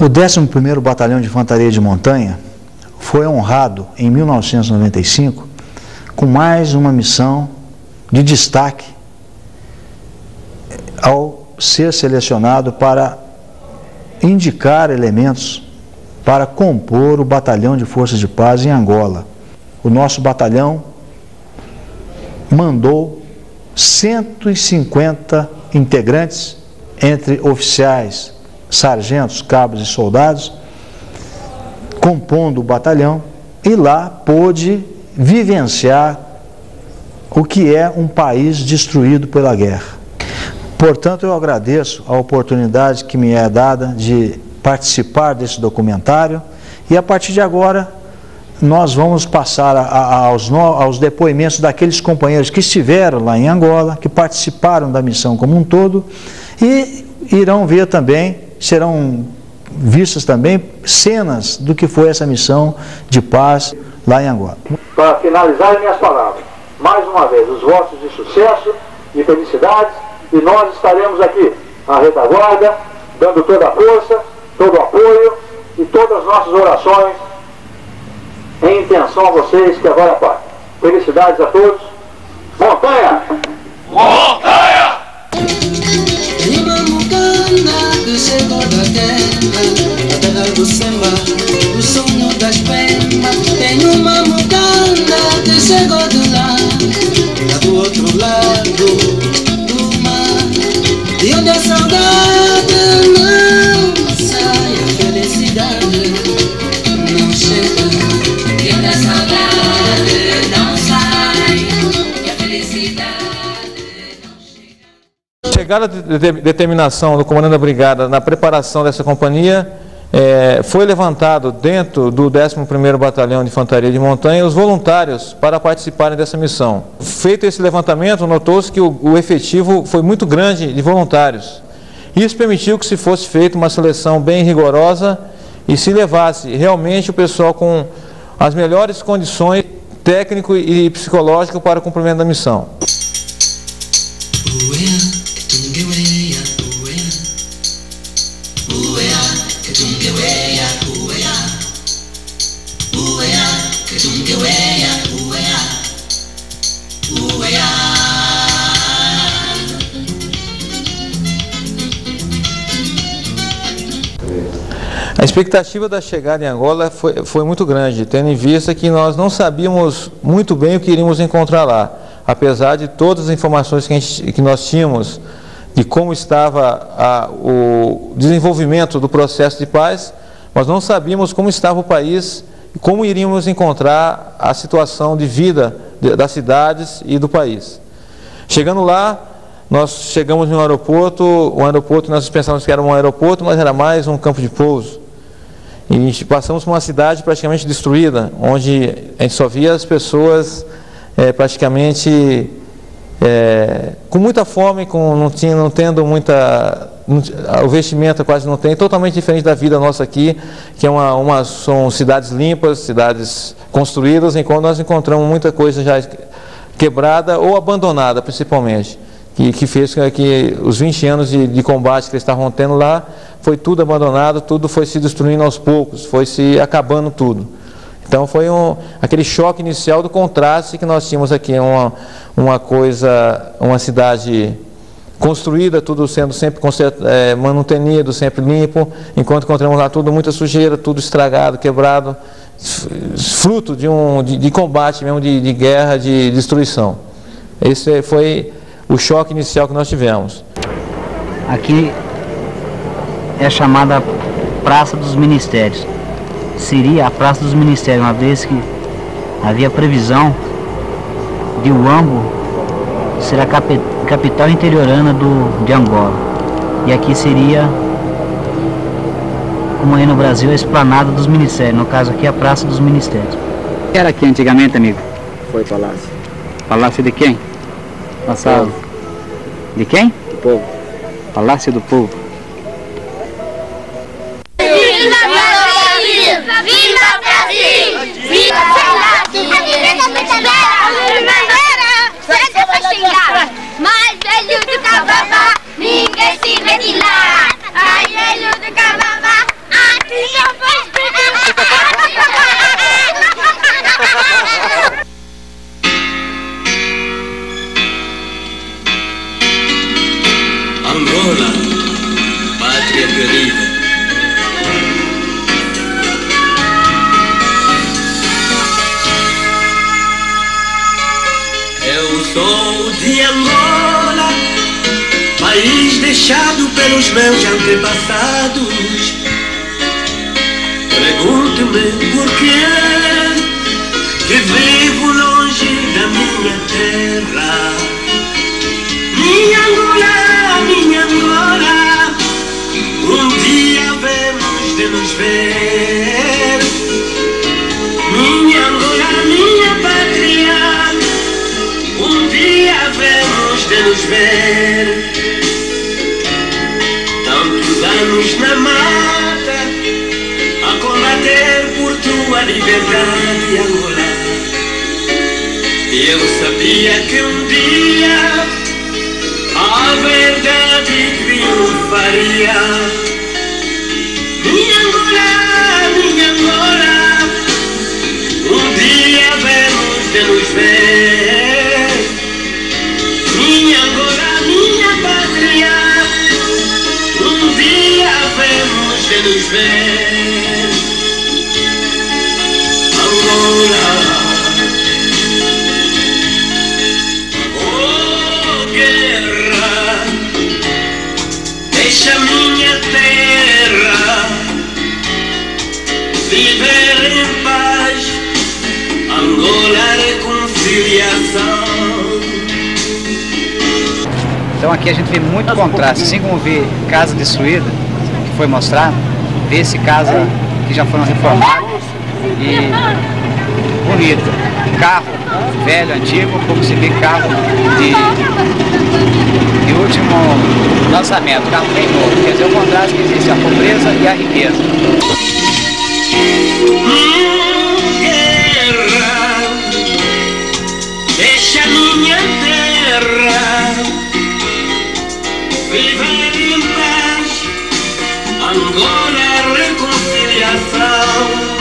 O 11º Batalhão de Infantaria de Montanha foi honrado em 1995 com mais uma missão de destaque ao ser selecionado para indicar elementos para compor o Batalhão de Forças de Paz em Angola. O nosso batalhão mandou 150 integrantes, entre oficiais, sargentos, cabos e soldados, compondo o batalhão, e lá pôde vivenciar o que é um país destruído pela guerra. Portanto, eu agradeço a oportunidade que me é dada de participar desse documentário, e a partir de agora nós vamos passar aos depoimentos daqueles companheiros que estiveram lá em Angola, que participaram da missão como um todo, e irão ver também, serão vistas também cenas do que foi essa missão de paz lá em Angola. Para finalizar minhas palavras, mais uma vez, os votos de sucesso e felicidades, e nós estaremos aqui, à retaguarda, dando toda a força, todo o apoio e todas as nossas orações em intenção a vocês que agora partem. Felicidades a todos. Montanha! Montanha! Tem uma mucana que chegou da terra, a terra do samba, o sonho das penas. Tem uma mucana que chegou de lá, do outro lado do mar, e onde a saudade não sai, a felicidade não chega. E onde a saudade não sai, e a felicidade não chega. Chegada de determinação do comandante da brigada na preparação dessa companhia, foi levantado dentro do 11º Batalhão de Infantaria de Montanha os voluntários para participarem dessa missão. Feito esse levantamento, notou-se que o efetivo foi muito grande de voluntários. Isso permitiu que se fosse feita uma seleção bem rigorosa e se levasse realmente o pessoal com as melhores condições técnico e psicológico para o cumprimento da missão. A expectativa da chegada em Angola foi muito grande, tendo em vista que nós não sabíamos muito bem o que iríamos encontrar lá. Apesar de todas as informações que nós tínhamos de como estava o desenvolvimento do processo de paz, nós não sabíamos como estava o país e como iríamos encontrar a situação de vida das cidades e do país. Chegando lá, nós chegamos no aeroporto, o aeroporto nós pensávamos que era um aeroporto, mas era mais um campo de pouso. E passamos por uma cidade praticamente destruída, onde a gente só via as pessoas praticamente com muita fome, não tendo muita... o vestimento quase não tem, totalmente diferente da vida nossa aqui, que são cidades limpas, cidades construídas, enquanto nós encontramos muita coisa já quebrada ou abandonada, principalmente. Que fez que os 20 anos de combate que eles estavam tendo lá, foi tudo abandonado, tudo foi se destruindo aos poucos, foi se acabando tudo. Então foi aquele choque inicial do contraste que nós tínhamos aqui, uma cidade construída, tudo sendo sempre manutenido, sempre limpo, enquanto encontramos lá tudo, muita sujeira, tudo estragado, quebrado, fruto de combate mesmo, de guerra, de destruição. Esse foi o choque inicial que nós tivemos. Aqui é chamada Praça dos Ministérios. Seria a Praça dos Ministérios, uma vez que havia previsão de Huambo ser a capital interiorana de Angola. E aqui seria, como aí no Brasil, a Esplanada dos Ministérios. No caso aqui, a Praça dos Ministérios. Era aqui antigamente, amigo? Foi palácio. Palácio de quem? Passava. De quem? Do povo. Palácio do Povo. Viva Brasil! Viva Brasil! Viva mais velho do Cababa, ninguém se mete lá. Ai, velho do Cababa, aqui não faz Angola, pátria querida. Eu sou de Angola, país deixado pelos meus antepassados. Pergunto-me por que vivo longe da minha terra. Minha Angola, um dia havemos de nos ver. Minha Angola, minha pátria, um dia havemos de nos ver. Tantos anos na mata, a combater por tua liberdade, Angola. E eu sabia que um dia a verdade triunfaria. Minha Angola, um dia havemos de nos ver. Minha Angola, minha pátria, um dia havemos de nos ver. Angola, deixa minha terra viver em paz. Angola, reconciliação. Então aqui a gente vê muito contraste, assim como vê casa destruída, que foi mostrado, vê-se casa que já foram reformadas e bonita. Carro velho, antigo, como se vê carro de último lançamento, carro bem novo. Quer dizer, o contraste que existe, a pobreza e a riqueza. Guerra, deixa minha terra viver em paz. Angola, reconciliação.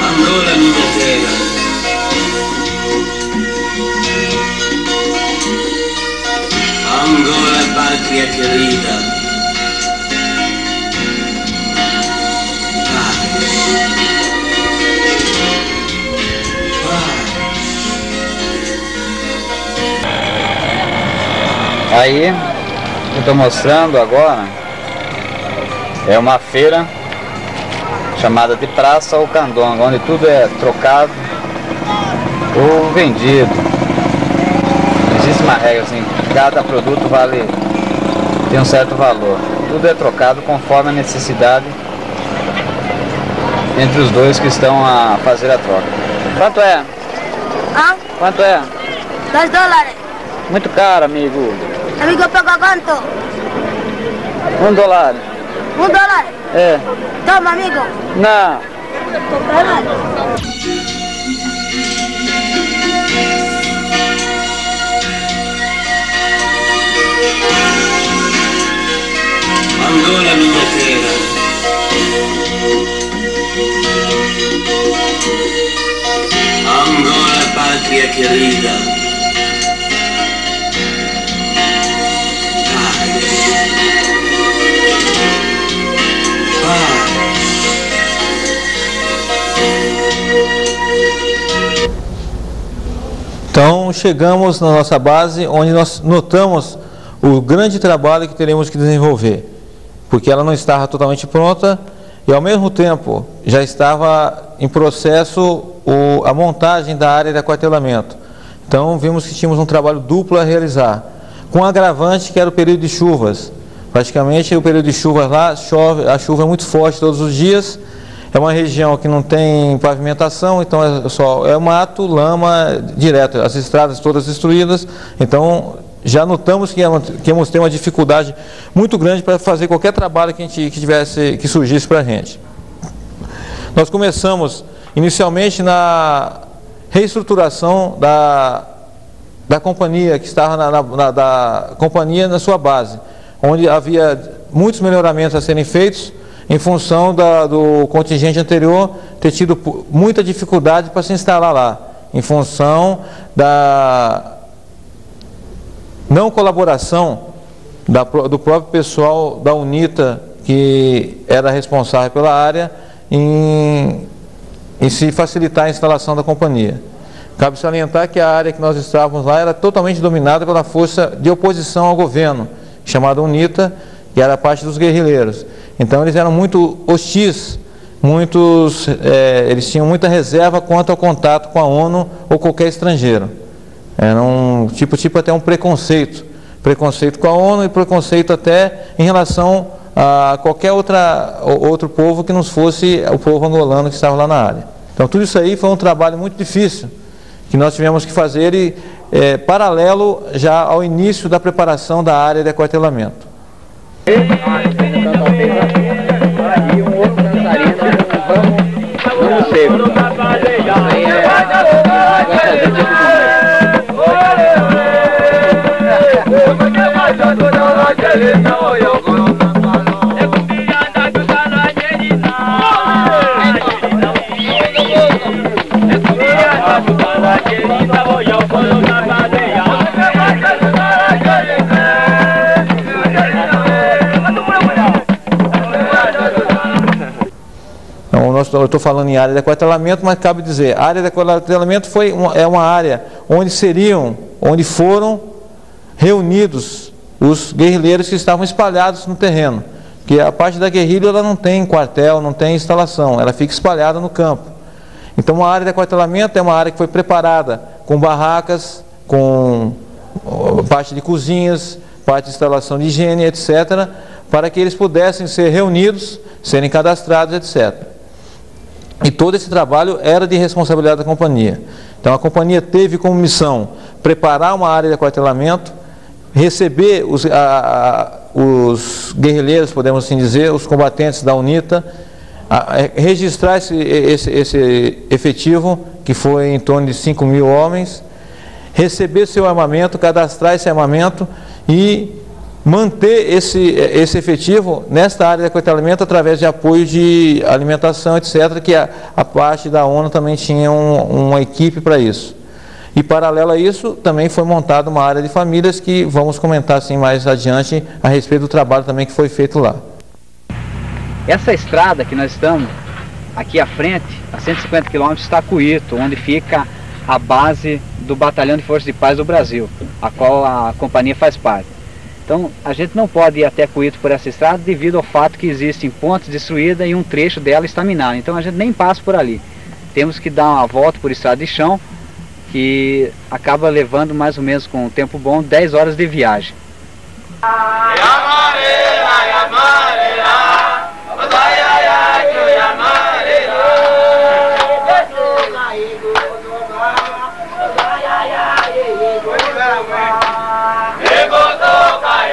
Angola, minha terra. Angola, pátria querida. Aí, eu estou mostrando agora, é uma feira chamada de Praça ou Candonga, onde tudo é trocado ou vendido. Existe uma regra assim, cada produto tem um certo valor. Tudo é trocado conforme a necessidade entre os dois que estão a fazer a troca. Quanto é? Ah? Quanto é? $2. Muito caro, amigo. Amigo, pagou quanto? $1. $1? É. Toma, amigo. Não. Angola, minha terra. Angola, pátria querida. Então chegamos na nossa base, onde nós notamos o grande trabalho que teremos que desenvolver, porque ela não estava totalmente pronta e ao mesmo tempo já estava em processo a montagem da área de aquartelamento. Então vimos que tínhamos um trabalho duplo a realizar, com um agravante que era o período de chuvas. Praticamente o período de chuvas lá, a chuva é muito forte todos os dias. É uma região que não tem pavimentação, então é mato, lama direto, as estradas todas destruídas. Então já notamos que íamos ter uma dificuldade muito grande para fazer qualquer trabalho que surgisse para a gente. Nós começamos inicialmente na reestruturação da companhia, que estava da companhia na sua base, onde havia muitos melhoramentos a serem feitos, em função do contingente anterior ter tido muita dificuldade para se instalar lá, em função da não colaboração do próprio pessoal da UNITA, que era responsável pela área, em se facilitar a instalação da companhia. Cabe salientar que a área que nós estávamos lá era totalmente dominada pela força de oposição ao governo, chamada UNITA, que era a parte dos guerrilheiros. Então eles eram muito hostis, eles tinham muita reserva quanto ao contato com a ONU ou qualquer estrangeiro. Era um tipo até um preconceito com a ONU e preconceito até em relação a qualquer outro povo que não fosse o povo angolano que estava lá na área. Então tudo isso aí foi um trabalho muito difícil, que nós tivemos que fazer paralelo já ao início da preparação da área de aquartelamento. E um outro dançarino, vamos seco. Aí eu estou falando em área de aquartelamento, mas cabe dizer, a área de aquartelamento é uma área onde foram reunidos os guerrilheiros que estavam espalhados no terreno. Porque a parte da guerrilha ela não tem quartel, não tem instalação, ela fica espalhada no campo. Então a área de aquartelamento é uma área que foi preparada com barracas, com parte de cozinhas, parte de instalação de higiene, etc., para que eles pudessem ser reunidos, serem cadastrados, etc. E todo esse trabalho era de responsabilidade da companhia. Então a companhia teve como missão preparar uma área de aquartelamento, receber os guerrilheiros, podemos assim dizer, os combatentes da UNITA, registrar esse efetivo, que foi em torno de 5.000 homens, receber seu armamento, cadastrar esse armamento e manter esse efetivo nesta área de aquartelamento através de apoio de alimentação, etc., que a parte da ONU também tinha uma equipe para isso. E paralelo a isso, também foi montada uma área de famílias que vamos comentar assim mais adiante a respeito do trabalho também que foi feito lá. essa estrada que nós estamos aqui à frente, a 150 km, está Cuito, onde fica a base do Batalhão de Forças de Paz do Brasil, a qual a companhia faz parte. Então a gente não pode ir até Cuito por essa estrada devido ao fato que existem pontes destruídas e um trecho dela está minado. Então a gente nem passa por ali. Temos que dar uma volta por estrada de chão, que acaba levando mais ou menos, com um tempo bom, 10 horas de viagem. Ego toca,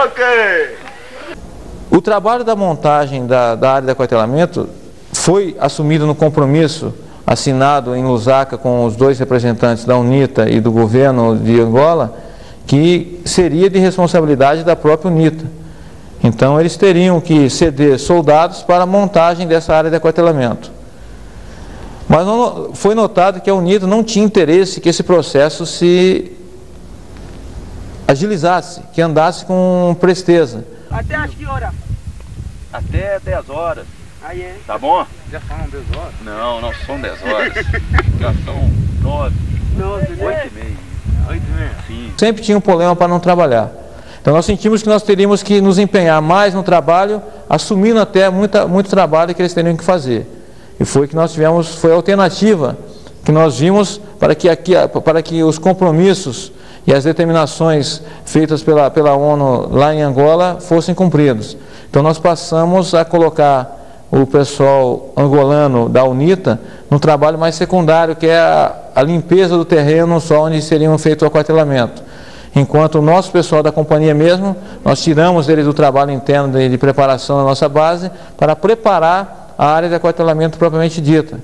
Ok. O trabalho da montagem da área de aquartelamento foi assumido no compromisso assinado em Lusaka com os dois representantes da UNITA e do governo de Angola, que seria de responsabilidade da própria UNITA. Então eles teriam que ceder soldados para a montagem dessa área de aquartelamento. Mas foi notado que a UNITA não tinha interesse que esse processo se agilizasse, que andasse com presteza. Até às que hora? Até 10 horas. Aí é. Tá bom? Já falam 10 horas? Não, não são 10 horas. Já são 9. 8 e meia. 8 e meia? Sim. Sempre tinha um problema para não trabalhar. Então nós sentimos que nós teríamos que nos empenhar mais no trabalho, assumindo até muito trabalho que eles teriam que fazer. E foi que nós tivemos, foi a alternativa que nós vimos para que os compromissos e as determinações feitas pela ONU lá em Angola fossem cumpridos. Então nós passamos a colocar o pessoal angolano da UNITA num trabalho mais secundário, que é a limpeza do terreno só onde seriam feito o aquartelamento. Enquanto o nosso pessoal da companhia mesmo, nós tiramos eles do trabalho interno de preparação da nossa base para preparar a área de aquartelamento propriamente dita.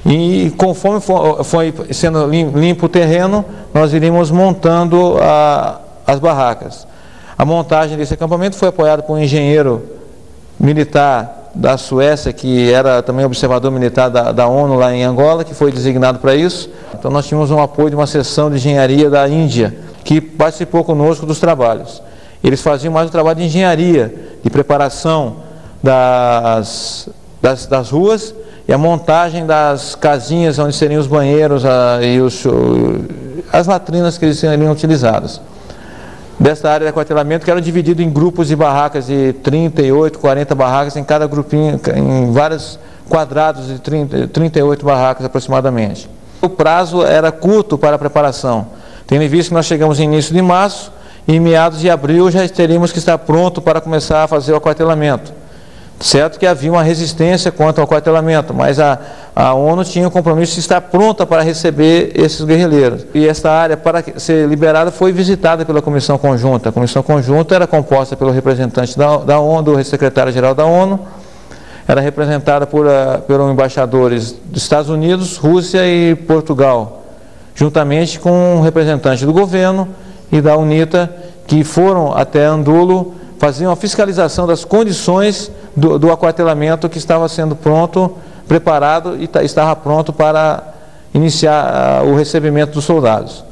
E conforme foi sendo limpo o terreno, nós iríamos montando as barracas. A montagem desse acampamento foi apoiada por um engenheiro militar da Suécia, que era também observador militar da ONU lá em Angola, que foi designado para isso. Então nós tínhamos um apoio de uma seção de engenharia da Índia, que participou conosco dos trabalhos. Eles faziam mais o trabalho de engenharia, de preparação das ruas e a montagem das casinhas onde seriam os banheiros e as latrinas que eles seriam utilizadas. Desta área de aquartelamento, que era dividido em grupos de barracas de 38, 40 barracas, em cada grupinho, em vários quadrados de 38 barracas aproximadamente. O prazo era curto para a preparação, tendo em vista que nós chegamos em início de março e em meados de abril já teríamos que estar pronto para começar a fazer o aquartelamento. Certo que havia uma resistência quanto ao aquartelamento, mas a ONU tinha o compromisso de estar pronta para receber esses guerrilheiros. E esta área, para ser liberada, foi visitada pela Comissão Conjunta. A Comissão Conjunta era composta pelo representante da ONU, do secretário-geral da ONU, era representada por embaixadores dos Estados Unidos, Rússia e Portugal, juntamente com um representante do governo e da UNITA, que foram até Andulo, faziam a fiscalização das condições do aquartelamento que estava sendo pronto, preparado e estava pronto para iniciar o recebimento dos soldados.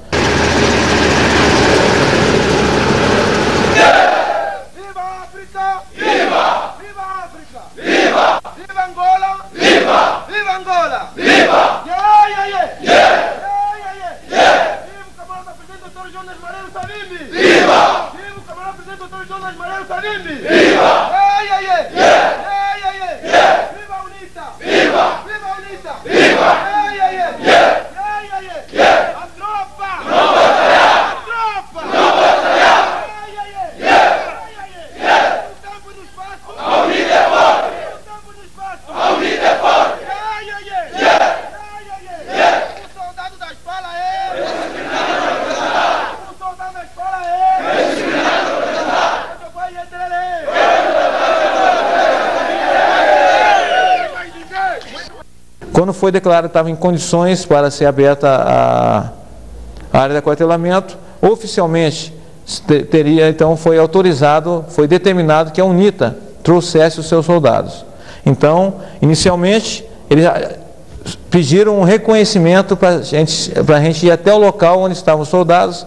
Viva África! Viva! Viva África! Viva! Viva Angola! Viva! Viva Angola! Viva! Yeah, yeah, yeah! Yeah! Yeah, yeah, yeah! Viva o camarada presidente Dr. Jonas Mareiro Savimbi! Viva! Viva o camarada presidente Dr. Jonas Mareiro Savimbi! Viva! Yeah, yeah, yeah! Yeah! Yeah, yeah, yeah! Viva a UNITA! Viva! Viva a UNITA! Viva! Yeah, yeah, yeah! Yeah! Yeah, yeah, yeah! A tropa! Não vai falhar! A tropa! Não vai falhar! Yeah, yeah, yeah! Yeah! Yeah, yeah! O tempo no espaço! A UNITA é forte! O tempo no espaço! A UNITA é forte! Yeah, yeah, yeah! Yeah! Yeah, yeah, yeah! O soldado da escola é... O soldado da escola é... Quando foi declarado que estava em condições para ser aberta a área de aquartelamento, oficialmente teria, então foi autorizado, foi determinado que a UNITA trouxesse os seus soldados. Então, inicialmente, eles pediram um reconhecimento para a gente ir até o local onde estavam os soldados,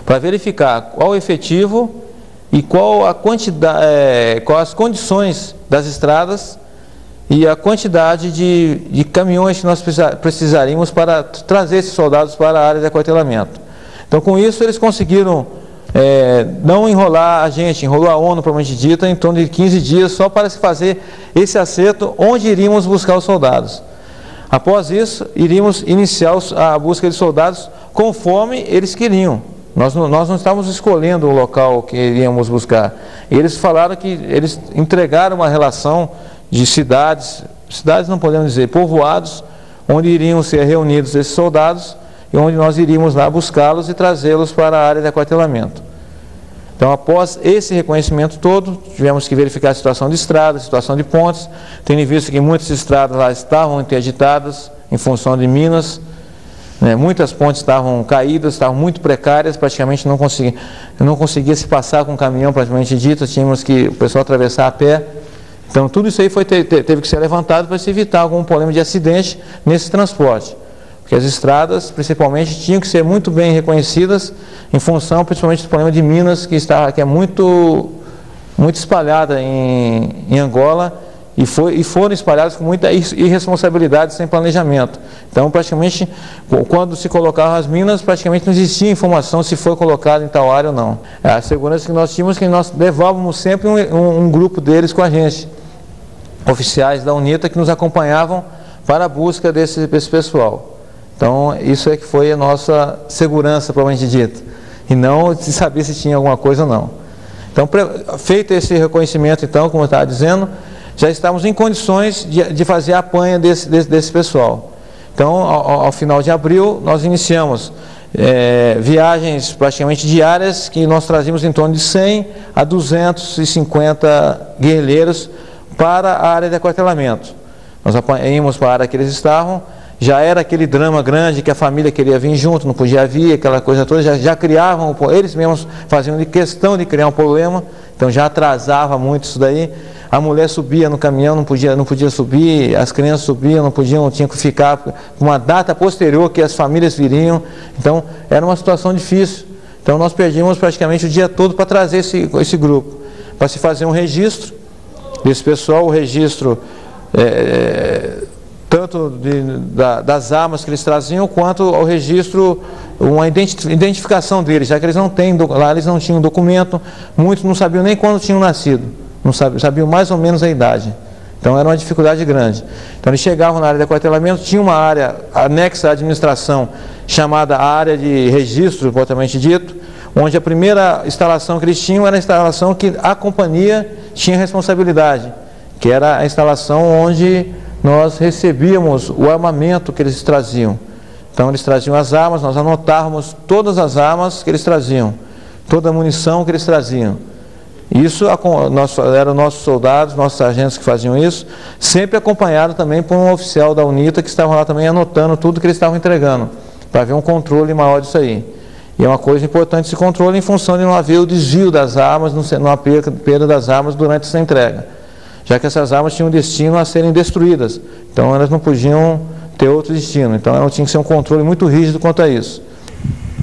para verificar qual o efetivo e qual a quantidade, quais as condições das estradas e a quantidade de caminhões que nós precisaríamos para trazer esses soldados para a área de aquartelamento. Então, com isso, eles conseguiram não enrolar a gente, enrolou a ONU, propriamente dita, em torno de 15 dias, só para se fazer esse acerto onde iríamos buscar os soldados. Após isso, iríamos iniciar a busca de soldados conforme eles queriam. Nós não estávamos escolhendo o local que iríamos buscar. Eles falaram que eles entregaram uma relação de cidades não podemos dizer, povoados, onde iriam ser reunidos esses soldados, e onde nós iríamos lá buscá-los e trazê-los para a área de aquartelamento. Então, após esse reconhecimento todo, tivemos que verificar a situação de estradas, a situação de pontes, tendo visto que muitas estradas lá estavam interditadas em função de minas, né? Muitas pontes estavam caídas, estavam muito precárias, praticamente não conseguia se passar com caminhão, praticamente dito, tínhamos que o pessoal atravessar a pé. Então, tudo isso aí teve que ser levantado para se evitar algum problema de acidente nesse transporte. Porque as estradas, principalmente, tinham que ser muito bem reconhecidas em função, principalmente, do problema de minas, que é muito espalhada em Angola e foram espalhadas com muita irresponsabilidade, sem planejamento. Então, praticamente, quando se colocavam as minas, praticamente não existia informação se foi colocado em tal área ou não. A segurança que nós tínhamos, que nós levávamos sempre um grupo deles com a gente, oficiais da UNITA, que nos acompanhavam para a busca desse pessoal. Então, isso é que foi a nossa segurança, propriamente dita, e não de saber se tinha alguma coisa ou não. Então, feito esse reconhecimento, então, como eu estava dizendo, já estávamos em condições de fazer a apanha desse pessoal. Então, ao final de abril, nós iniciamos viagens praticamente diárias, que nós trazíamos em torno de 100 a 250 guerrilheiros para a área de aquartelamento. Nós íamos para a área que eles estavam. Já era aquele drama grande que a família queria vir junto, não podia vir, aquela coisa toda, já criavam, eles mesmos faziam de questão de criar um problema, então já atrasava muito isso daí. A mulher subia no caminhão, não podia subir, as crianças subiam, não podiam, tinham que ficar com uma data posterior que as famílias viriam, então era uma situação difícil. Então nós perdíamos praticamente o dia todo para trazer esse grupo, para se fazer um registro desse pessoal, o registro tanto das armas que eles traziam, quanto ao registro, uma identificação deles, já que eles não têm, lá eles não tinham documento, muitos não sabiam nem quando tinham nascido, não sabiam mais ou menos a idade. Então era uma dificuldade grande. Então eles chegavam na área de aquartelamento, tinha uma área anexa à administração, chamada área de registro, propriamente dito, onde a primeira instalação que eles tinham era a instalação que a companhia tinha responsabilidade, que era a instalação onde nós recebíamos o armamento que eles traziam. Então eles traziam as armas, nós anotávamos todas as armas que eles traziam, toda a munição que eles traziam. Isso eram nossos soldados, nossos sargentos que faziam isso, sempre acompanhado também por um oficial da UNITA que estava lá também anotando tudo que eles estavam entregando, para haver um controle maior disso aí. E é uma coisa importante esse controle em função de não haver o desvio das armas, não haver perda das armas durante essa entrega, já que essas armas tinham destino a serem destruídas, então elas não podiam ter outro destino, então tinha que ser um controle muito rígido quanto a isso.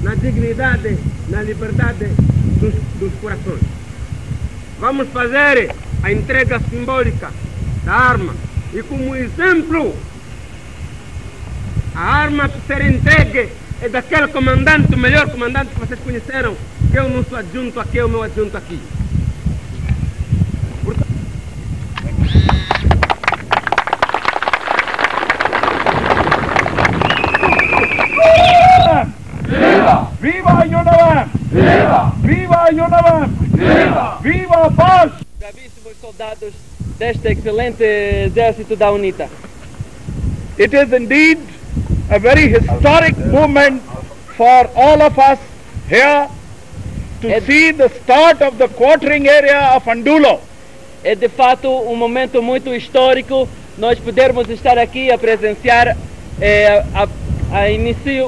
Na dignidade, na liberdade dos corações. Vamos fazer a entrega simbólica da arma e como exemplo, a arma que será entregue é daquele comandante, o melhor comandante que vocês conheceram, que é o nosso adjunto aqui, é o meu adjunto aqui. Viva! Viva a UNAVAM! Viva! Viva a UNAVAM! Viva! Viva a paz! Bravíssimos soldados deste excelente exército da UNITA. It is indeed a very historic moment for all of us here to see the start of the quartering area of Andulo. É de fato um momento muito histórico nós podermos estar aqui a presenciar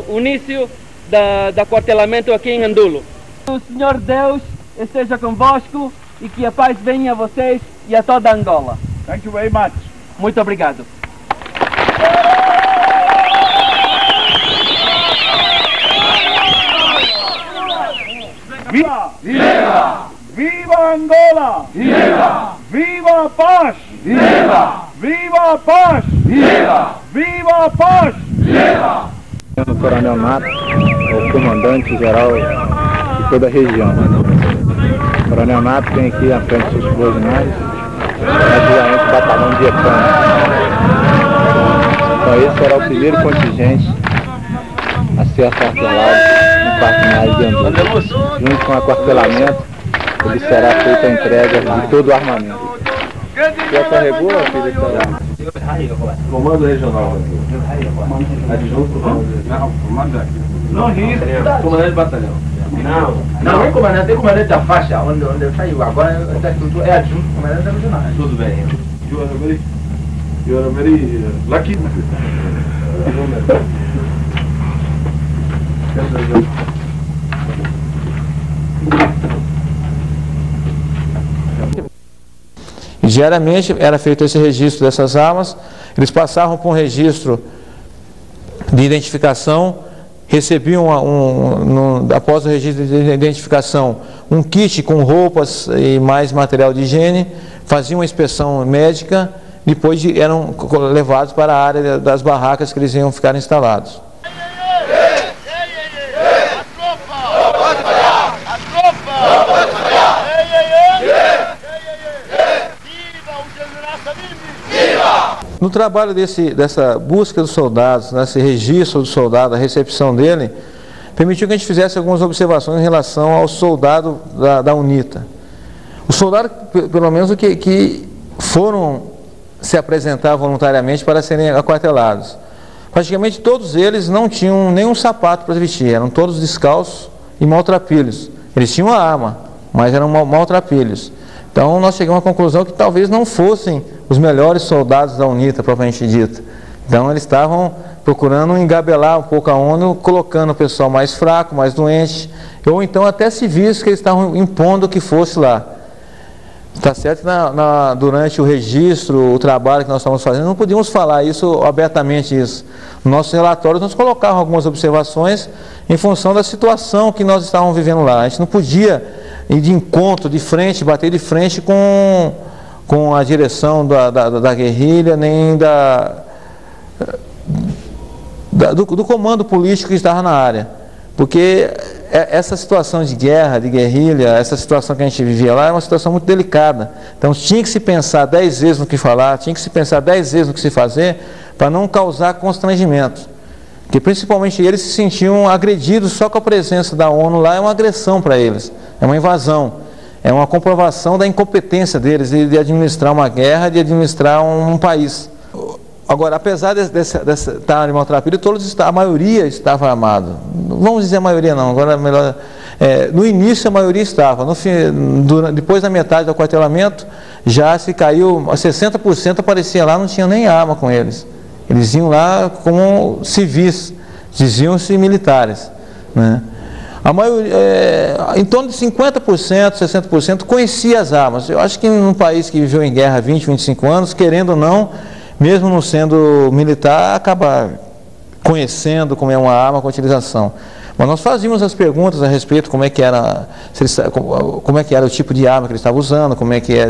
o início do aquartelamento aqui em Andulo. O Senhor Deus esteja convosco e que a paz venha a vocês e a toda Angola. Thank you very much. Muito obrigado. Viva! Viva! Viva Angola! Viva! Viva a paz! Viva! Viva a paz! Viva! Viva a paz! Viva! O Coronel Mato, o comandante-geral de toda a região. O Coronel Mato tem aqui à frente dos subordinados, praticamente o batalhão de EPAM. Então esse será o primeiro contingente a ser aquartelado no quartel de Andulo. Junto com o aquartelamento, ele será feita a entrega de todo o armamento. Já carregou a filha? Comando regional. Adjunto. Não, comando aqui. Não ri, comandante de batalhão. Não, comandante, tem comandante da faixa, onde saiu. Agora é adjunto comandante da regional. Tudo bem. You are very lucky. Diariamente era feito esse registro dessas armas, eles passavam por um registro de identificação, recebiam após o registro de identificação um kit com roupas e mais material de higiene, faziam uma inspeção médica, depois eram levados para a área das barracas que eles iam ficar instalados. No trabalho dessa busca dos soldados, nesse registro do soldado, a recepção dele, permitiu que a gente fizesse algumas observações em relação ao soldado da UNITA. Os soldados, pelo menos, que foram se apresentar voluntariamente para serem aquartelados. Praticamente todos eles não tinham nenhum sapato para vestir, eram todos descalços e maltrapilhos. Eles tinham a arma, mas eram maltrapilhos. Então nós chegamos à conclusão que talvez não fossem os melhores soldados da UNITA, propriamente dita. Então eles estavam procurando engabelar um pouco a ONU, colocando o pessoal mais fraco, mais doente, ou então até civis que eles estavam impondo que fosse lá. Está certo? Durante o registro, o trabalho que nós estávamos fazendo, não podíamos falar isso abertamente. Nos nossos relatórios nós colocávamos algumas observações em função da situação que nós estávamos vivendo lá. A gente não podia ir de encontro, de frente, bater de frente com a direção da guerrilha, nem do comando político que estava na área. Porque essa situação de guerra, de guerrilha, essa situação que a gente vivia lá é uma situação muito delicada. Então tinha que se pensar 10 vezes no que falar, tinha que se pensar 10 vezes no que se fazer, para não causar constrangimento. Porque principalmente eles se sentiam agredidos só com a presença da ONU lá, é uma agressão para eles, é uma invasão, é uma comprovação da incompetência deles de administrar uma guerra, de administrar um país. Agora, apesar dessa estarem maltrapilhos, a maioria estava armado. Não vamos dizer a maioria não, agora é melhor. No início a maioria estava, depois da metade do aquartelamento já se caiu, 60% aparecia lá, não tinha nem arma com eles. Eles iam lá como civis, diziam-se militares, né? A maioria, em torno de 50%, 60% conhecia as armas. Eu acho que num país que viveu em guerra há 20, 25 anos, querendo ou não, mesmo não sendo militar, acaba conhecendo como é uma arma com utilização. Mas nós fazíamos as perguntas a respeito como é que era o tipo de arma que ele estava usando,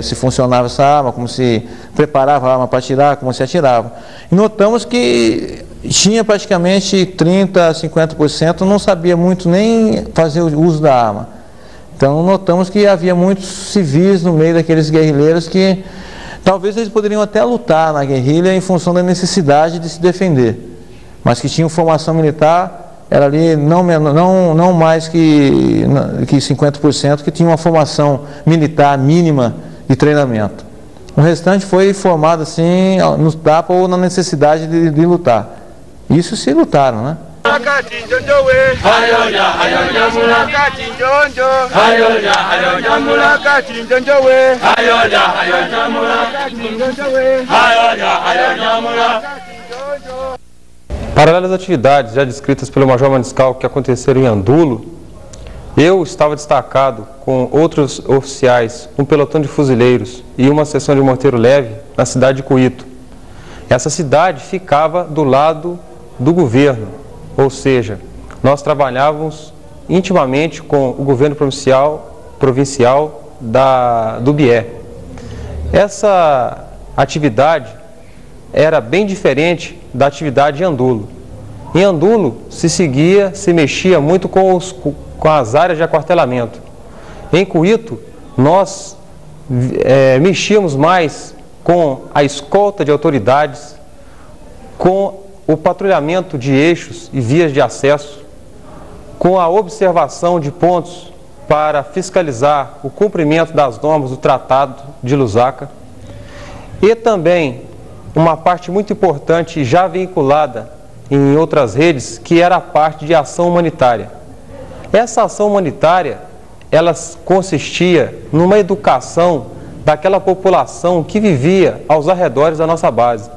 se funcionava essa arma, como se preparava a arma para atirar, como se atirava. E notamos que tinha praticamente 30% a 50% não sabia muito nem fazer o uso da arma. Então notamos que havia muitos civis no meio daqueles guerrilheiros que talvez eles poderiam até lutar na guerrilha em função da necessidade de se defender, mas que tinham formação militar, era ali não mais que 50% que tinham uma formação militar mínima de treinamento. O restante foi formado assim, no tapa ou na necessidade de lutar. Isso se lutaram, né? Paralelas às atividades já descritas pelo Major Maniscal que aconteceram em Andulo, eu estava destacado com outros oficiais, um pelotão de fuzileiros e uma seção de morteiro leve na cidade de Cuito. Essa cidade ficava do lado do governo, ou seja, nós trabalhávamos intimamente com o governo provincial do Bié. Essa atividade era bem diferente da atividade em Andulo. Em Andulo se mexia muito com as áreas de aquartelamento. Em Cuito, nós mexíamos mais com a escolta de autoridades, com o patrulhamento de eixos e vias de acesso, com a observação de pontos para fiscalizar o cumprimento das normas do Tratado de Lusaka, e também uma parte muito importante já vinculada em outras redes, que era a parte de ação humanitária. Essa ação humanitária, ela consistia numa educação daquela população que vivia aos arredores da nossa base.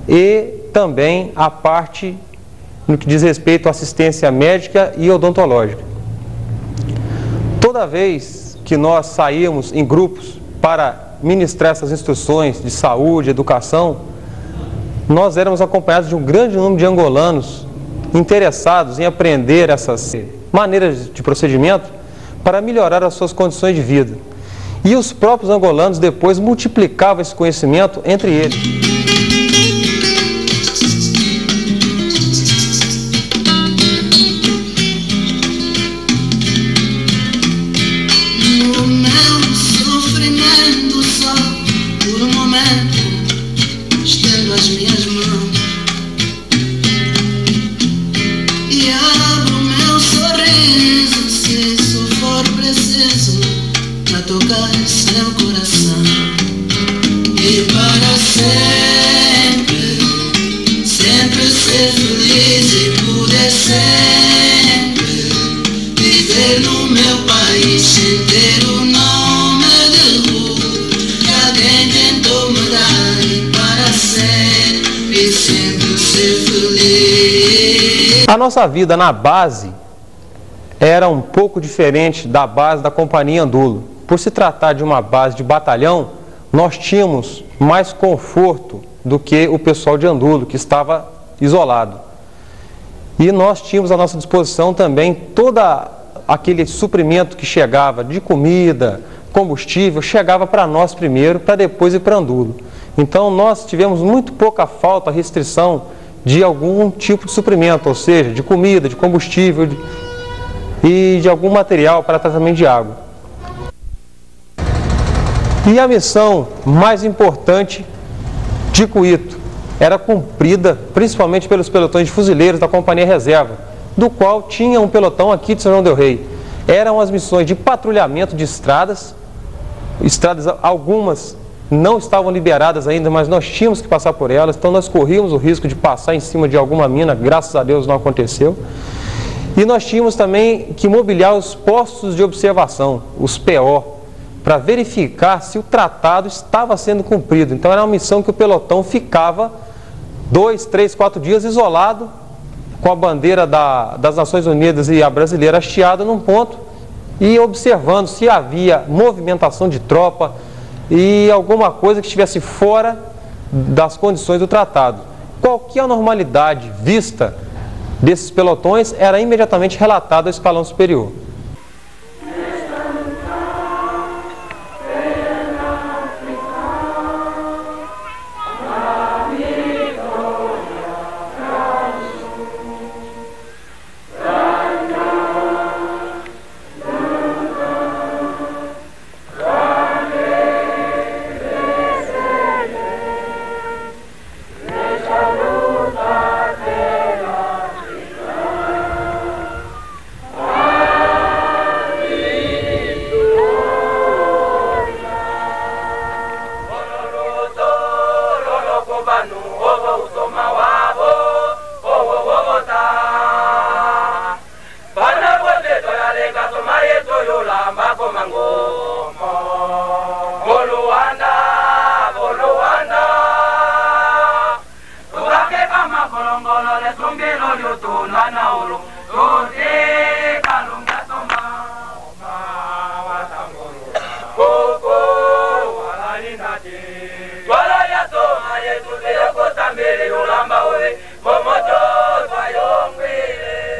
E também a parte no que diz respeito à assistência médica e odontológica. Toda vez que nós saímos em grupos para ministrar essas instruções de saúde, educação, nós éramos acompanhados de um grande número de angolanos interessados em aprender essas maneiras de procedimento para melhorar as suas condições de vida. E os próprios angolanos depois multiplicavam esse conhecimento entre eles. A nossa vida na base era um pouco diferente da base da Companhia Andulo. Por se tratar de uma base de batalhão, nós tínhamos mais conforto do que o pessoal de Andulo, que estava isolado. E nós tínhamos à nossa disposição também todo aquele suprimento que chegava de comida, combustível, chegava para nós primeiro, para depois ir para Andulo. Então nós tivemos muito pouca falta, restrição de algum tipo de suprimento, ou seja, de comida, de combustível e de algum material para tratamento de água. E a missão mais importante de Cuito era cumprida principalmente pelos pelotões de fuzileiros da Companhia Reserva, do qual tinha um pelotão aqui de São João del Rei. Eram as missões de patrulhamento de estradas algumas não estavam liberadas ainda, mas nós tínhamos que passar por elas, então nós corríamos o risco de passar em cima de alguma mina, graças a Deus não aconteceu. E nós tínhamos também que mobiliar os postos de observação, os PO, para verificar se o tratado estava sendo cumprido. Então era uma missão que o pelotão ficava 2, 3, 4 dias isolado, com a bandeira das Nações Unidas e a brasileira hasteada num ponto, e observando se havia movimentação de tropa e alguma coisa que estivesse fora das condições do tratado. Qualquer anormalidade vista desses pelotões era imediatamente relatada ao escalão superior.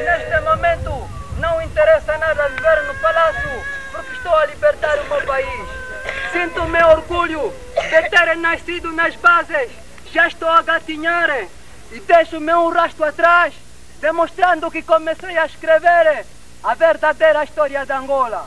Neste momento não interessa nada viver no palácio, porque estou a libertar o meu país. Sinto o meu orgulho de ter nascido nas bases. Já estou a gatinhar e deixo o meu rastro atrás, demonstrando que comecei a escrever a verdadeira história de Angola.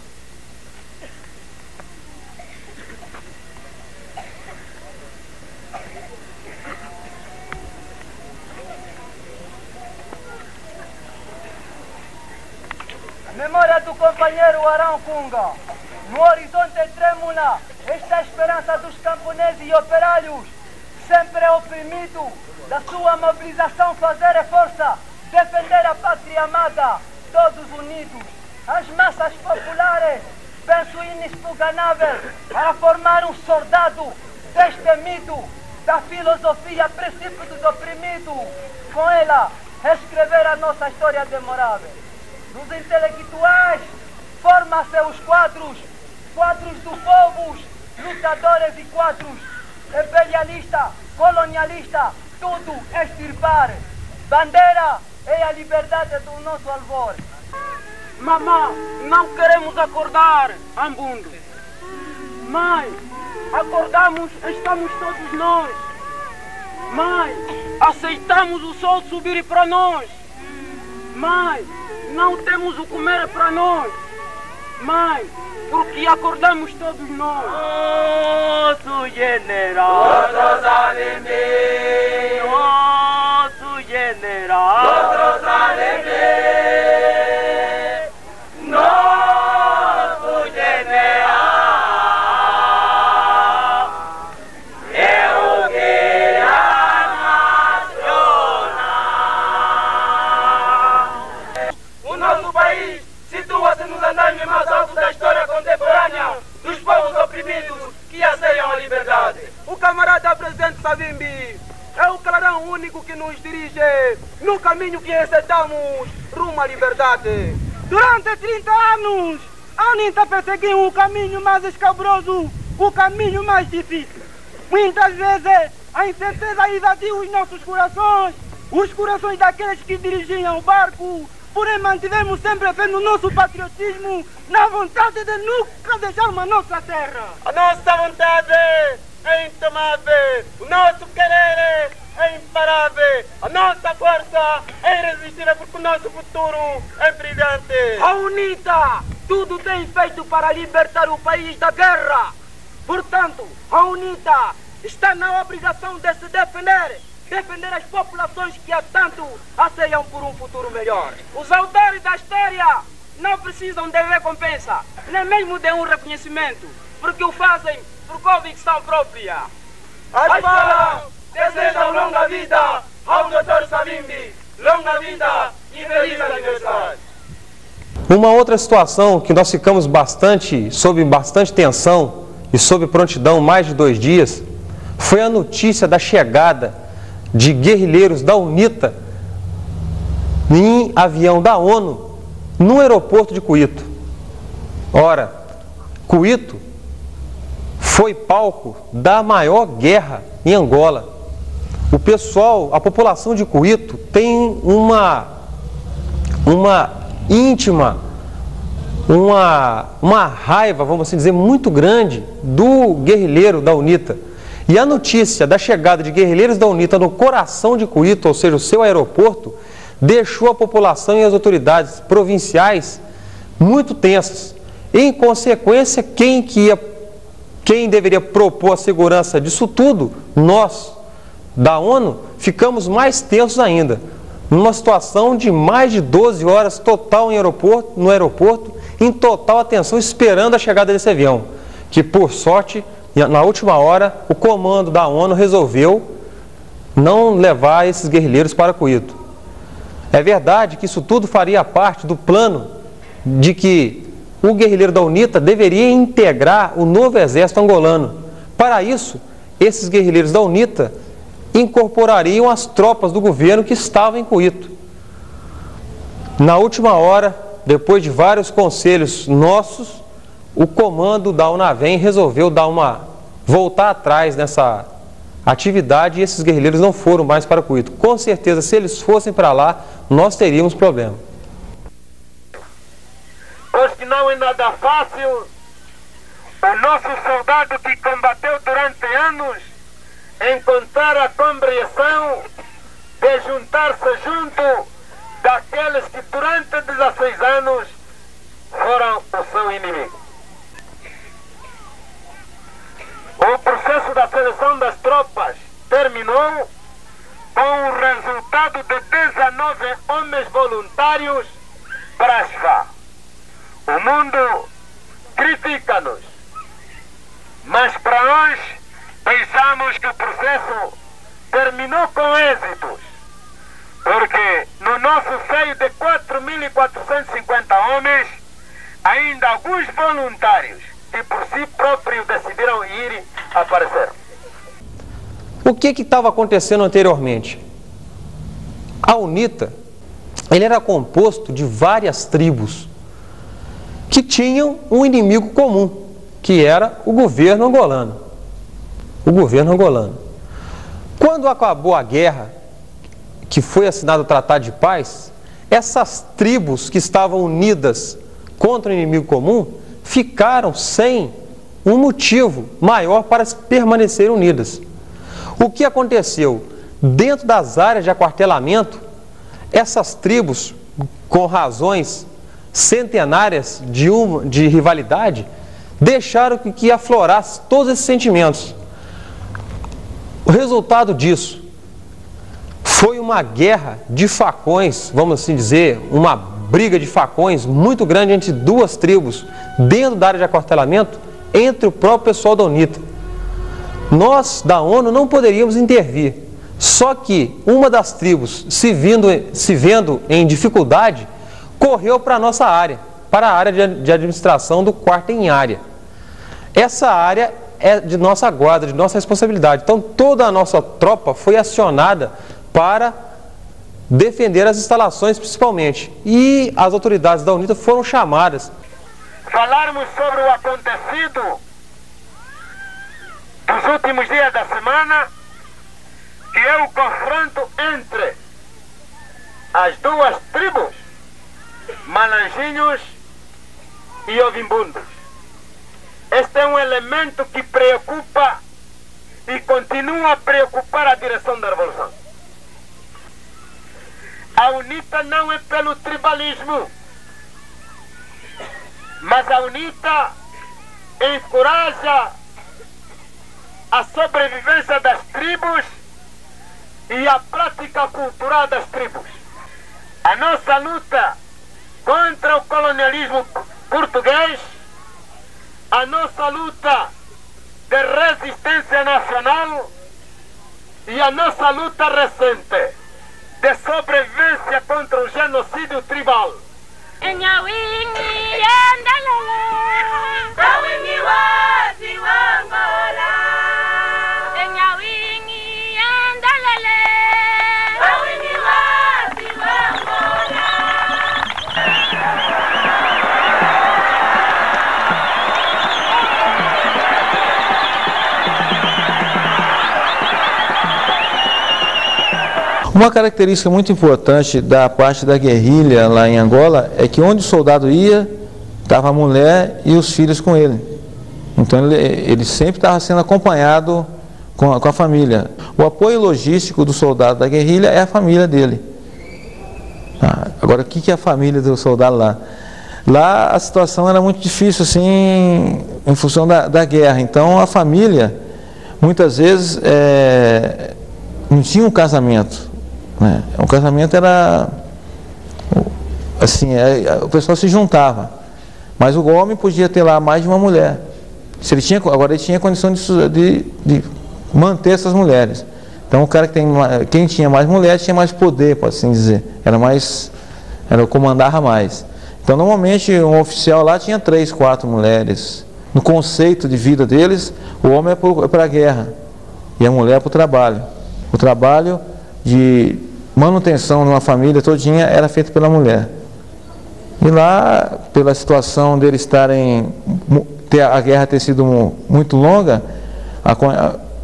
Memória do companheiro Arão Cunga. No horizonte trêmula, esta é a esperança dos camponeses e operários. sempre oprimido, da sua mobilização fazer força, defender a pátria amada, todos unidos, as massas populares, penso inexpugnável, para formar um soldado destemido, da filosofia princípio dos oprimidos, com ela reescrever a nossa história demorável. Dos intelectuais, forma-se os quadros do povo, lutadores e quadros, imperialista, colonialista, tudo extirpar. Bandeira é a liberdade do nosso alvor. Mamã, não queremos acordar, Ambundo. Mãe, acordamos, estamos todos nós. Mãe, aceitamos o sol subir para nós. Mãe, não temos o comer para nós. Mãe, porque acordamos todos nós. Nosso general, Nosotros aleme, nosso general, nosotros aleme, nosso general é o guerra nacional. O nosso país situa-se nos andames mais altos da história contemporânea dos povos oprimidos que anseiam a liberdade. o camarada presidente Savimbi é o clarão único que nos dirige no caminho que encetamos rumo à liberdade. Durante 30 anos, a UNITA perseguiu o caminho mais escabroso, o caminho mais difícil. Muitas vezes, a incerteza invadiu os nossos corações, os corações daqueles que dirigiam o barco. Porém, mantivemos sempre fé no nosso patriotismo, na vontade de nunca deixarmos a nossa terra. A nossa vontade é intomável, o nosso querer é imparável, a nossa força é irresistível porque o nosso futuro é brilhante. A UNITA tudo tem feito para libertar o país da guerra. Portanto, a UNITA está na obrigação de se defender as populações que há tanto anseiam por um futuro melhor. Os autores da história não precisam de recompensa, nem mesmo de um reconhecimento, porque o fazem por convicção própria. As balas desejam longa vida ao Dr. Savimbi, longa vida e feliz aniversário. Uma outra situação que nós ficamos sob bastante tensão e sob prontidão mais de 2 dias, foi a notícia da chegada de guerrilheiros da UNITA em avião da ONU no aeroporto de Cuito. Ora, Cuito foi palco da maior guerra em Angola. O pessoal, a população de Cuito tem uma raiva, vamos assim dizer, muito grande do guerrilheiro da UNITA. E a notícia da chegada de guerrilheiros da UNITA no coração de Cuito, ou seja, o seu aeroporto, deixou a população e as autoridades provinciais muito tensas. Em consequência, quem deveria propor a segurança disso tudo, nós, da ONU, ficamos mais tensos ainda. Numa situação de mais de 12 horas total no aeroporto, em total atenção, esperando a chegada desse avião, que por sorte, na última hora, o comando da ONU resolveu não levar esses guerrilheiros para Cuito. É verdade que isso tudo faria parte do plano de que o guerrilheiro da UNITA deveria integrar o novo exército angolano. Para isso, esses guerrilheiros da UNITA incorporariam as tropas do governo que estavam em Cuito. Na última hora, depois de vários conselhos nossos, o comando da UNAVEM resolveu voltar atrás nessa atividade e esses guerrilheiros não foram mais para Cuito. Com certeza, se eles fossem para lá, nós teríamos problema. Pois que não é nada fácil, o nosso soldado que combateu durante anos encontrar a compreensão de juntar-se junto daqueles que durante 16 anos foram o seu inimigo. O processo da seleção das tropas terminou com o resultado de 19 homens voluntários para as FARC. O mundo critica-nos, mas para nós pensamos que o processo processo terminou com êxitos, porque no nosso seio de 4.450 homens, ainda alguns voluntários que por si próprios decidiram ir apareceram. O que estava acontecendo anteriormente? A UNITA, ele era composto de várias tribos que tinham um inimigo comum, que era o governo angolano. O governo angolano. Quando acabou a guerra, que foi assinado o Tratado de Paz, essas tribos que estavam unidas contra o inimigo comum ficaram sem um motivo maior para permanecerem unidas. O que aconteceu? Dentro das áreas de aquartelamento, essas tribos, com razões centenárias de rivalidade, deixaram que aflorasse todos esses sentimentos. O resultado disso foi uma guerra de facões, vamos assim dizer, uma briga de facões muito grande entre duas tribos, dentro da área de aquartelamento, entre o próprio pessoal da UNITA. Nós, da ONU, não poderíamos intervir, só que uma das tribos, se vendo em dificuldade, correu para a nossa área, para a área de administração do quarto em área. Essa área é de nossa guarda, de nossa responsabilidade. Então, toda a nossa tropa foi acionada para defender as instalações, principalmente. E as autoridades da UNITA foram chamadas. Falarmos sobre o acontecido dos últimos dias da semana, que é o confronto entre as duas tribos, Malanjinhos e Ovimbundos. Este é um elemento que preocupa e continua a preocupar a direção da Revolução. A UNITA não é pelo tribalismo, mas a UNITA encoraja a sobrevivência das tribos e a prática cultural das tribos. A nossa luta contra o colonialismo português, a nossa luta de resistência nacional e a nossa luta recente de sobrevivência contra o genocídio tribal. Uma característica muito importante da parte da guerrilha lá em Angola é que onde o soldado ia, estava a mulher e os filhos com ele. Então ele sempre estava sendo acompanhado com a família. O apoio logístico do soldado da guerrilha é a família dele. Agora, o que é a família do soldado lá? Lá a situação era muito difícil, assim, em função da guerra. Então a família, muitas vezes, não tinha um casamento. O casamento era assim, o pessoal se juntava, mas o homem podia ter lá mais de uma mulher. Se ele tinha, agora ele tinha condição de manter essas mulheres. Então o cara quem tinha mais mulheres tinha mais poder, pode assim dizer, comandava mais. Então normalmente um oficial lá tinha 3, 4 mulheres. No conceito de vida deles, o homem é para a guerra e a mulher é para o trabalho. O trabalho de manutenção de uma família todinha era feito pela mulher. E lá, pela situação deles a guerra ter sido muito longa,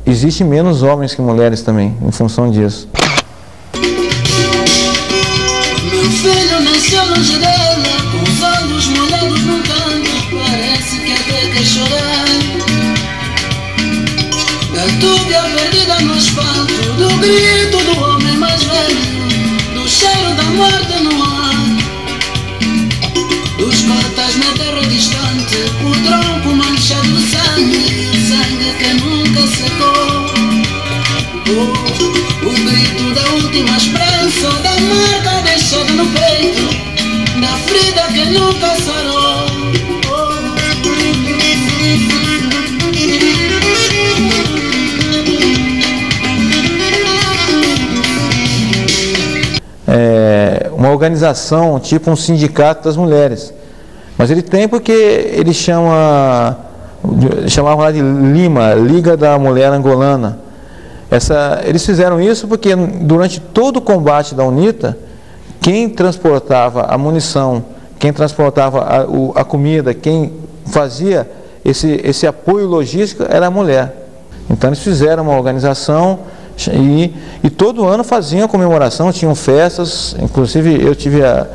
existe menos homens que mulheres também, em função disso. Meu filho nasceu longe dela, com os olhos molhados num canto, parece que até quer chorar. Da túbia perdida no asfalto, do grito do homem mais velho, do cheiro da morte no ar, dos cotas na terra distante, o tronco manchado de sangue, o sangue que nunca secou. O grito da última esperança, da marca deixada no peito, da ferida que nunca sarou. uma organização, tipo um sindicato das mulheres. Mas ele tem porque ele chamavam lá de Lima, Liga da Mulher Angolana. Eles fizeram isso porque durante todo o combate da UNITA, quem transportava a munição, quem transportava a comida, quem fazia esse apoio logístico era a mulher. Então eles fizeram uma organização e todo ano faziam comemoração, tinham festas, inclusive eu tive a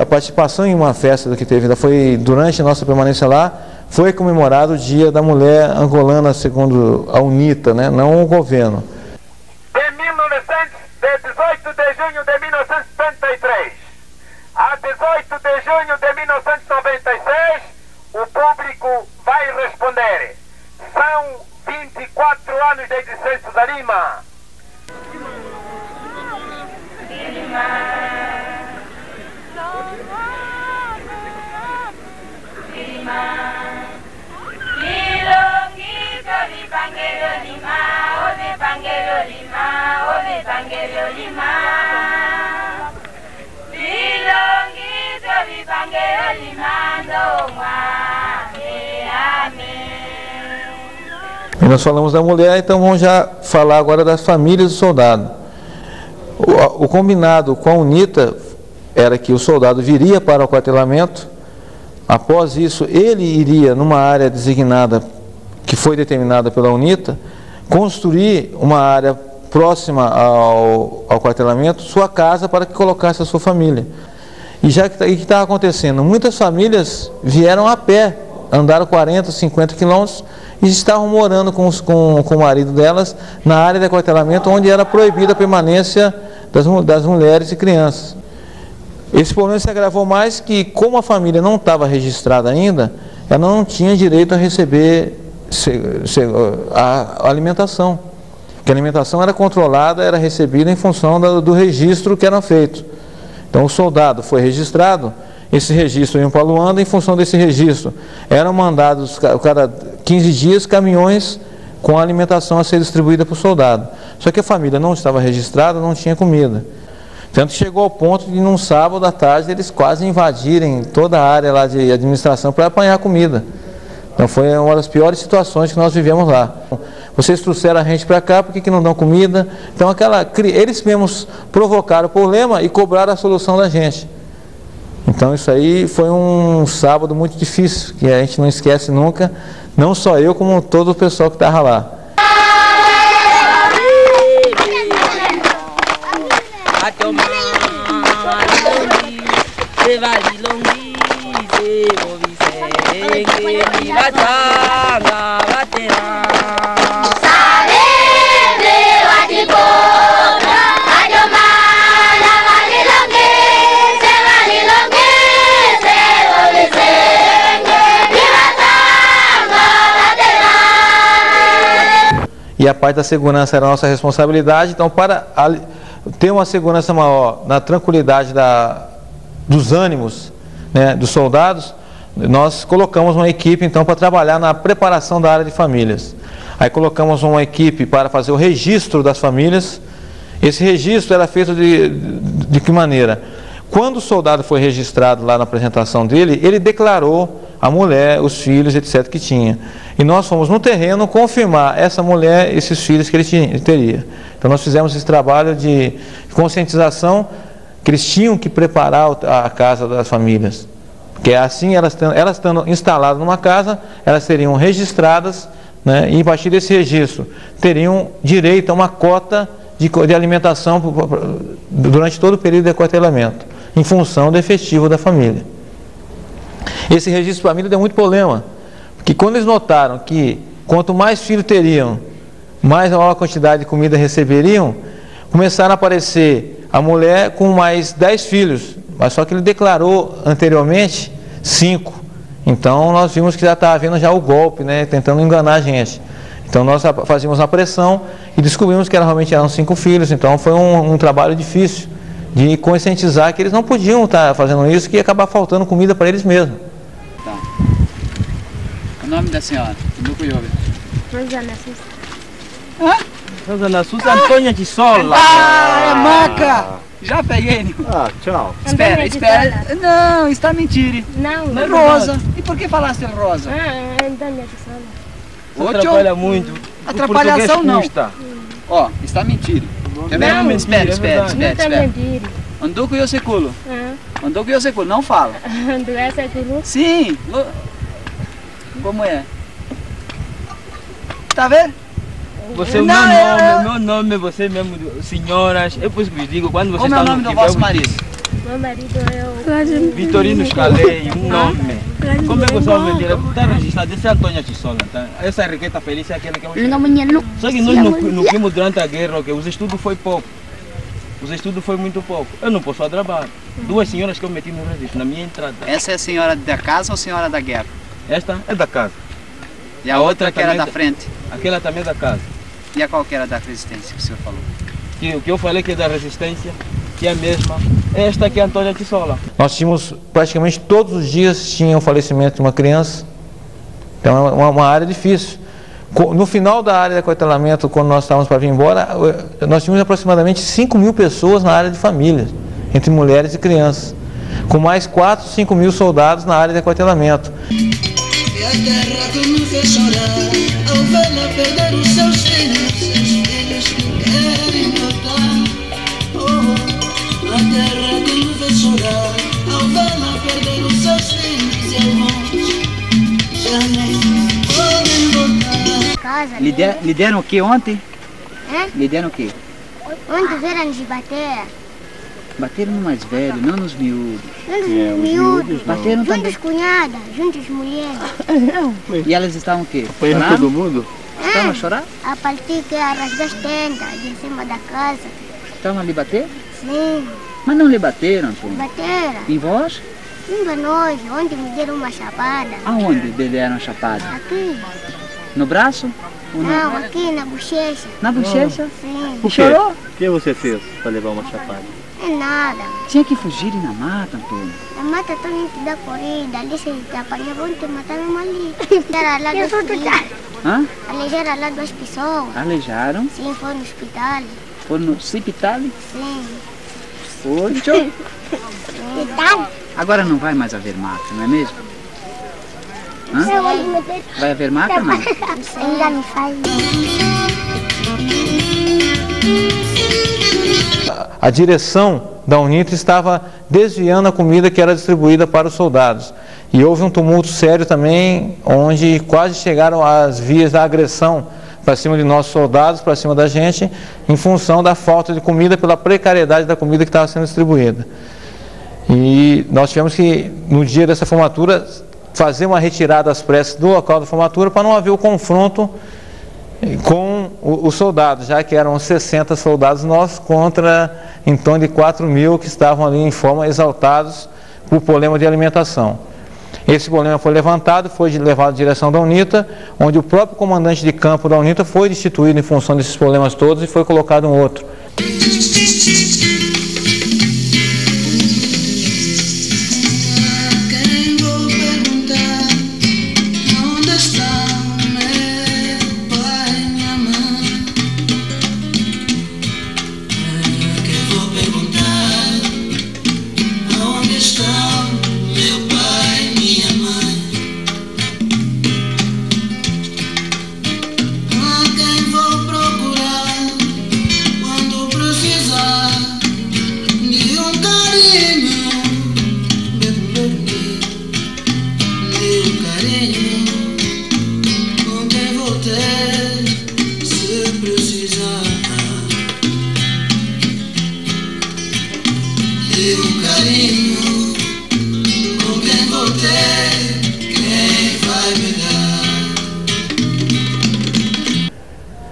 participação em uma festa que teve, foi durante a nossa permanência lá, foi comemorado o Dia da Mulher Angolana, segundo a UNITA, né, não o governo. De 18 de junho de 1973 a 18 de junho de 1996, o público vai responder. São 24 anos de existência da Lima. E nós falamos da mulher, então vamos já falar agora das famílias do soldado. O combinado com a UNITA era que o soldado viria para o aquartelamento. Após isso, ele iria numa área designada, que foi determinada pela UNITA, construir uma área próxima ao aquartelamento, sua casa, para que colocasse a sua família. E já que estava acontecendo, muitas famílias vieram a pé, andaram 40, 50 quilômetros e estavam morando com o marido delas na área de aquartelamento, onde era proibida a permanência das mulheres e crianças. Esse problema se agravou mais que, como a família não estava registrada ainda, ela não tinha direito a receber a alimentação. Porque a alimentação era controlada, era recebida em função do registro que era feito. Então o soldado foi registrado, esse registro ia para Luanda, em função desse registro eram mandados cada 15 dias caminhões com a alimentação a ser distribuída para o soldado. Só que a família não estava registrada, não tinha comida. Tanto que chegou ao ponto de, num sábado à tarde, eles quase invadirem toda a área lá de administração para apanhar comida. Então foi uma das piores situações que nós vivemos lá. Vocês trouxeram a gente para cá, por que não dão comida? Então eles mesmos provocaram o problema e cobraram a solução da gente. Então isso aí foi um sábado muito difícil, que a gente não esquece nunca, não só eu, como todo o pessoal que estava lá. E a parte da segurança era a nossa responsabilidade. Então, para ter uma segurança maior na tranquilidade dos ânimos, né, dos soldados, nós colocamos uma equipe então para trabalhar na preparação da área de famílias. Aí colocamos uma equipe para fazer o registro das famílias. Esse registro era feito de que maneira? Quando o soldado foi registrado lá na apresentação dele, ele declarou a mulher, os filhos, etc. que tinha. E nós fomos no terreno confirmar essa mulher, esses filhos que ele teria. Então nós fizemos esse trabalho de conscientização que eles tinham que preparar a casa das famílias. Porque assim, elas estando instaladas numa casa, elas seriam registradas, né, e a partir desse registro teriam direito a uma cota de alimentação durante todo o período de aquartelamento, em função do efetivo da família. Esse registro de família deu muito problema, porque quando eles notaram que quanto mais filhos teriam, mais a maior quantidade de comida receberiam, começaram a aparecer a mulher com mais 10 filhos, mas só que ele declarou anteriormente 5. Então nós vimos que já estava havendo já o golpe, né, tentando enganar a gente. Então nós fazíamos uma pressão e descobrimos que realmente eram 5 filhos. Então foi um trabalho difícil de conscientizar que eles não podiam estar fazendo isso, que ia acabar faltando comida para eles mesmos. Tá. O nome da senhora? Rosana. Hã? Rosa na Sussa Antônia de Sola. Ah, é maca! Já peguei. Ah, tchau. Espera, espera. Não, está mentindo. Não, É Rosa. E por que falaste Rosa? Ah, Antônia de Sola. Ô, atrapalha muito. Atrapalhação O não. custa. Ó, está mentindo. Quer ver? Não, Espera, mentira, espera, é espera, Não espera. mentira. Andou com o Yoseculo. Andou com o Yoseculo, não fala. Do essa culo? Sim. Como é? Tá vendo? Você, o meu nome, você mesmo, senhoras, é por isso que eu digo, quando você Como é o nome do vosso marido? Meu marido é o... Vitorino Scalei, um nome. Como é que você vai vender? Está registrado, esse é Antônia Tissola, tá? Essa Riqueta Feliz é aquela que eu... Só que nós não vimos durante a guerra, okay? Os estudos foi pouco. Os estudos foi muito pouco. Eu não posso trabalhar. Duas senhoras que eu meti no registro, na minha entrada. Essa é a senhora da casa ou a senhora da guerra? Esta é da casa. E a outra que era da frente? Aquela também é da casa. E a qual que era da resistência que o senhor falou? O que eu falei que é da resistência, que é a mesma. Esta aqui é a Antônia Tissola. Nós tínhamos, praticamente todos os dias, tinha o falecimento de uma criança. Então é uma área difícil. No final da área de aquartelamento, quando nós estávamos para vir embora, nós tínhamos aproximadamente 5.000 pessoas na área de família, entre mulheres e crianças, com mais 4, 5.000 soldados na área de aquartelamento. E a terra que me fez chorar ao vê-la perder os seus filhos querem voltar. Oh, a terra que me fez chorar ao vê-la perder os seus filhos e irmãos já nem podem voltar. Lhe deram o que ontem? Hã? Lhe deram o que? Ontem vieram nos bater. Bateram no mais velho, não nos miúdos. Juntos miúdos, Bateram também. juntos cunhadas, juntos mulheres. E elas estavam o quê? Apanhando Chorando? todo mundo? Estavam a chorar? A partir que a rasgar as tendas de cima da casa. Estavam a lhe bater? Sim, Mas não lhe bateram, Antônio. bateram. Em vós? Ainda nós, onde me deram uma chapada. Aonde lhe deram a chapada? Aqui. No braço? Ou Não, aqui na bochecha. Na bochecha? Sim. O Chorou? que você fez para levar uma chapada? É nada. Tinha que fugir na mata, Antônio. A mata toda gente da corrida. Ali se te apanhar, vão te matar mesmo ali. Era lá duas pessoas. Hã? Alejaram lá duas pessoas. Alejaram? Sim, foi no hospital. Foram no hospital? Sim. Foi. Hospital? Agora não vai mais haver mata, não é mesmo? Hã? Vai haver mata ou não? Ainda me faz. A direção da UNITA estava desviando a comida que era distribuída para os soldados. E houve um tumulto sério também, onde quase chegaram às vias da agressão para cima de nossos soldados, para cima da gente, em função da falta de comida, pela precariedade da comida que estava sendo distribuída. E nós tivemos que, no dia dessa formatura, fazer uma retirada às pressas do local da formatura para não haver o confronto com os soldados, já que eram 60 soldados nossos contra em torno de 4.000 que estavam ali em forma exaltados por problema de alimentação. Esse problema foi levantado, foi levado à direção da UNITA, onde o próprio comandante de campo da UNITA foi destituído em função desses problemas todos e foi colocado um outro.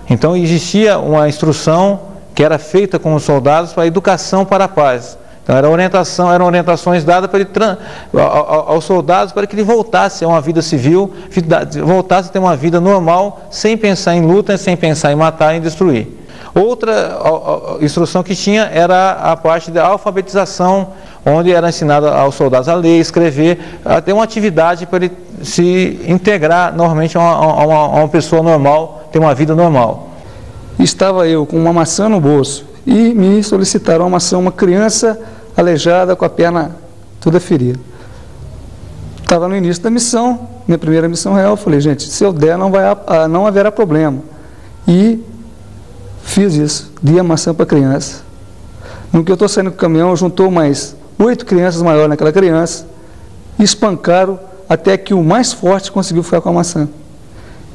Então existia uma instrução que era feita com os soldados para a educação para a paz. Então eram orientações dadas para aos soldados para que ele voltasse a uma vida civil, voltasse a ter uma vida normal, sem pensar em luta, sem pensar em matar e destruir. Outra instrução que tinha era a parte da alfabetização, onde era ensinado aos soldados a ler, escrever, a ter uma atividade para ele se integrar normalmente a uma pessoa normal, ter uma vida normal. Estava eu com uma maçã no bolso e me solicitaram uma maçã, uma criança aleijada com a perna toda ferida. Estava no início da missão, minha primeira missão real, eu falei, gente, se eu der não haverá problema. E fiz isso, dei a maçã para a criança. No que eu estou saindo com o caminhão, juntou mais 8 crianças maiores naquela criança, e espancaram até que o mais forte conseguiu ficar com a maçã.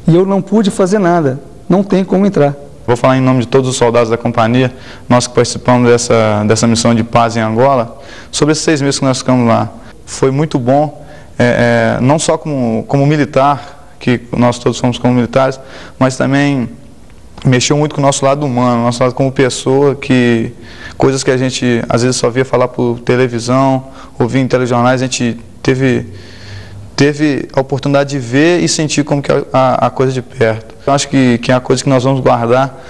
E eu não pude fazer nada, não tem como entrar. Vou falar em nome de todos os soldados da companhia, nós que participamos dessa missão de paz em Angola, sobre esses 6 meses que nós ficamos lá. Foi muito bom, não só como militar, que nós todos somos como militares, mas também mexeu muito com o nosso lado humano, nosso lado como pessoa, coisas que a gente às vezes só via falar por televisão, ouvir em telejornais, a gente teve a oportunidade de ver e sentir como que é a coisa de perto. Eu acho que é a coisa que nós vamos guardar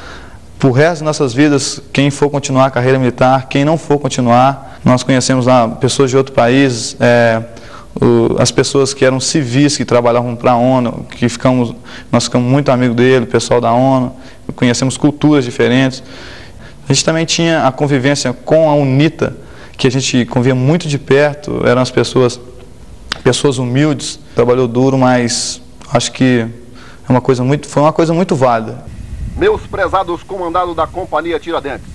pro resto das nossas vidas, quem for continuar a carreira militar, quem não for continuar. Nós conhecemos lá pessoas de outros países, as pessoas que eram civis, que trabalhavam para a ONU, nós ficamos muito amigos dele, o pessoal da ONU, conhecemos culturas diferentes. A gente também tinha a convivência com a UNITA, que a gente convivia muito de perto, eram as pessoas humildes, trabalhou duro, mas acho que foi uma coisa muito válida. Meus prezados comandados da Companhia Tiradentes,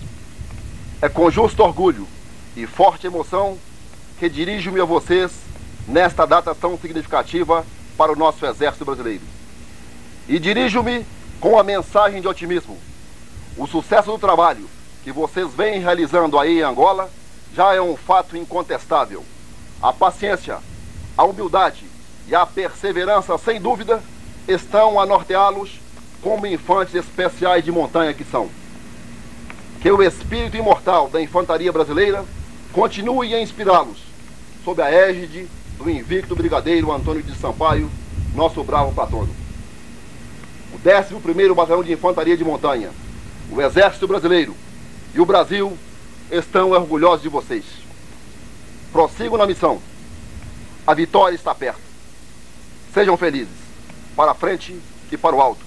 é com justo orgulho e forte emoção que dirijo-me a vocês nesta data tão significativa para o nosso Exército Brasileiro. E dirijo-me com a mensagem de otimismo. O sucesso do trabalho que vocês vêm realizando aí em Angola já é um fato incontestável. A paciência, a humildade e a perseverança, sem dúvida, estão a norteá-los como infantes especiais de montanha que são. Que o espírito imortal da infantaria brasileira continue a inspirá-los, sob a égide do invicto brigadeiro Antônio de Sampaio, nosso bravo patrono. O 11º Batalhão de Infantaria de Montanha, o Exército Brasileiro e o Brasil estão orgulhosos de vocês. Prossigam na missão. A vitória está perto. Sejam felizes. Para a frente e para o alto.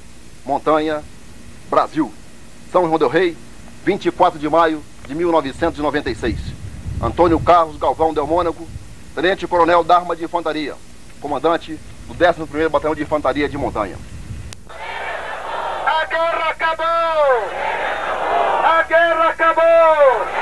Montanha, Brasil. São João del Rei, 24 de maio de 1996. Antônio Carlos Galvão Del Mônaco, Tenente Coronel da Arma de Infantaria, comandante do 11º Batalhão de Infantaria de Montanha. A guerra acabou! A guerra acabou!